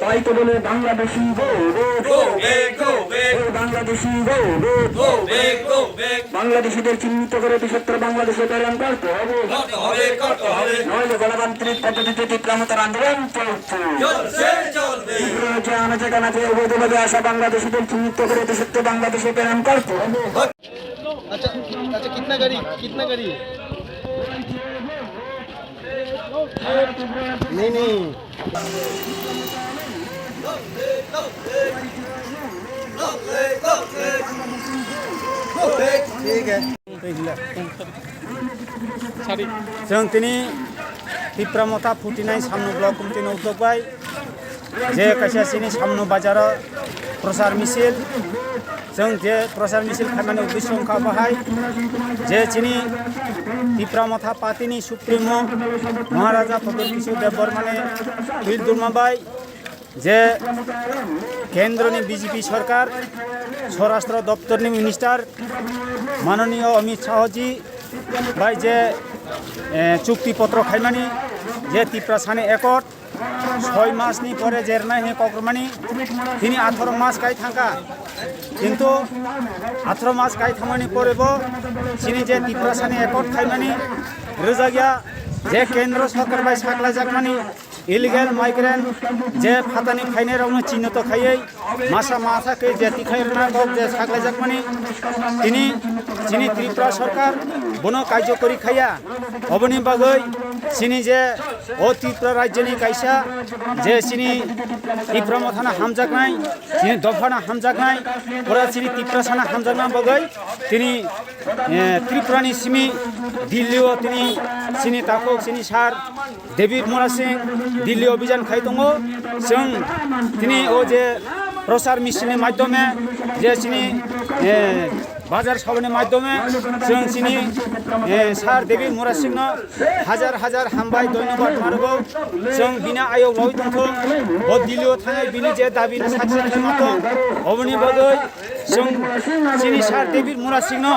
তাই তো বলে বাংলাদেশি বাংলাদেশি বাংলাদেশিদের চিহ্নিত করে ৭৫ বাংলাদেশে প্রেরণ করতে হবে নইলে গণতান্ত্রিক পদ্ধতিতে তীব্রমতার আন্দোলন চলছে আনাচে কানাচে অবৈধভাবে আসা বাংলাদেশিদের চিহ্নিত করে ৭৫ বাংলাদেশে প্রেরণ করতে হবে। अच्छा अच्छा कितना गाड़ी नहीं ठीक है जों दिनै तीव्रमता फुटिनाय सामनो ब्लक कमिटिनि उद्योगबाय जे कायसासिनि सामनो बाजाराव प्रचार मिছিল जों जे प्रचार मिছিল खालामनायनि उद्देश्य अंखा बाहाय जे चिनि तीव्रमता पार्टीनि सुप्रिमो महाराजा प्रफुल्ल किशोर देवबर्माने टुइट दुरमाबाय जे केंद्रनि बीजेपी सरकार स्वराष्ट्र दप्तरनि मिनिस्टार माननीय अमित शाहजी बाय जे चुक्तिपत्र खालामनानै जे तीव्रसानि एकट 6 मासनि परे जेरनाय हे कक्रमानि दिनै 18 मास गाय थांगा किन्तु 18 मास गाय थांनायनि परेबो चिनि जे तीव्रसानि एकट खालामनानै रोजागिया जे केंद्र सरकार बाय साग्लाजाकमानि इलिगेल माइग्रेंट जे फातानि खायनायावनो चिन्हित खायै मासा मासाखै जे तिखायना गब जे साग्लाजाकमानि दिनै चिनि त्रिपुरा सरकार बनो कार्यकरी खाया अबनि बागै चिनि जे ओ त्रिपुरा राज्यनि कायसा जे चिनि तीव्रमताना हामजाकनाय चिनि दफाना हामजाकनाय पुरा चिनि तीव्रसाना हामजाकना बागै दिनै त्रिपुरानि सिमि दिल्लीआव दिनै चिनि ताको चिनि सार डेभिड मोरा सिंह दिल्ली अभियान खाई दङ जों दिनै ओ जे प्रचार मिছিলनि माध्यमे जे चिनि बाजार सावनि माध्यमे जों चिनि सार डेभिड मोरा सिंहनो हाजार हाजार हामबाय धन्यबाद मारगौ जों बिना आयोग लय दंथों ओ दिल्लीआव थानाय बिनि जे दाबिनि साक्सेस खालामदों अबनि बागै जों चिनि सार डेभिड मोरा सिंहनो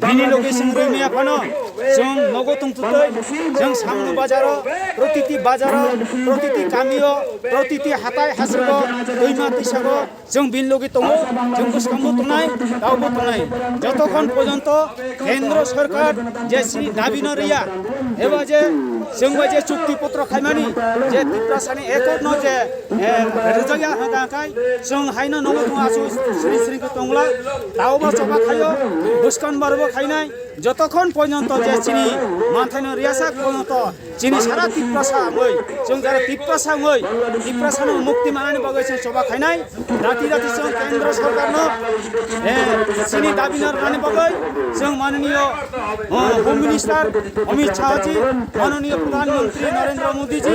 बिनि लोकेशन रोमि आफानो जों नगो तंतुतै जों सामनो बाजाराव प्रतिति गामियाव प्रतिति हाथाय हासुगाव दैमा दैसागाव जों बिनि लगे दङ जों गोसोखांबो दंनाय दावबो दंनाय যতক্ষণ পর্যন্ত কেন্দ্র সরকার যে দাবি ন রিয়া এবার যে जों जे चुक्तिपत्र खालामनानै जे तीव्रसानि एकट न जे रोजागिया होगाखाय जों हायनो नगो दङ आसु श्री श्री दंला दावबो सभा खायो बुसकान बारबो खायनाय যতক্ষণ পর্যন্ত যে চিনি মানথাইनो रियासा পর্যন্ত চিনি সারা तीव्रसाङै जों যারা तीव्रसानो मुक्ति मानानै बागै जों सभा खायनाय राति जों केंद्र सरकारनो चिनि दाबिनार माने बागै जों माननीय होम मिनिस्टार अमित शाहजी माननीय प्रधानमंत्री नरेंद्र मोदी जी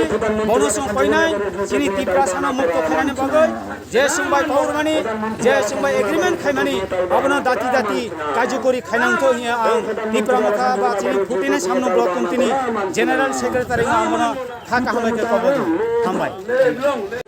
बनसं फैनाय चिनि तीव्रसानो मुक्त खालामनानै बागै जे सोंबाय पावरमानि जे सोंबाय एग्रीमेंट खायमानि अबनो दाति कार्यकरी खायनांगौ हिया आं तीव्रमता बा चिनि फुटिनाय सामनो ब्लक कमिटिनि जेनेरेल सेक्रेटारि आंनो थाका हामलायखौ कबो हामबाय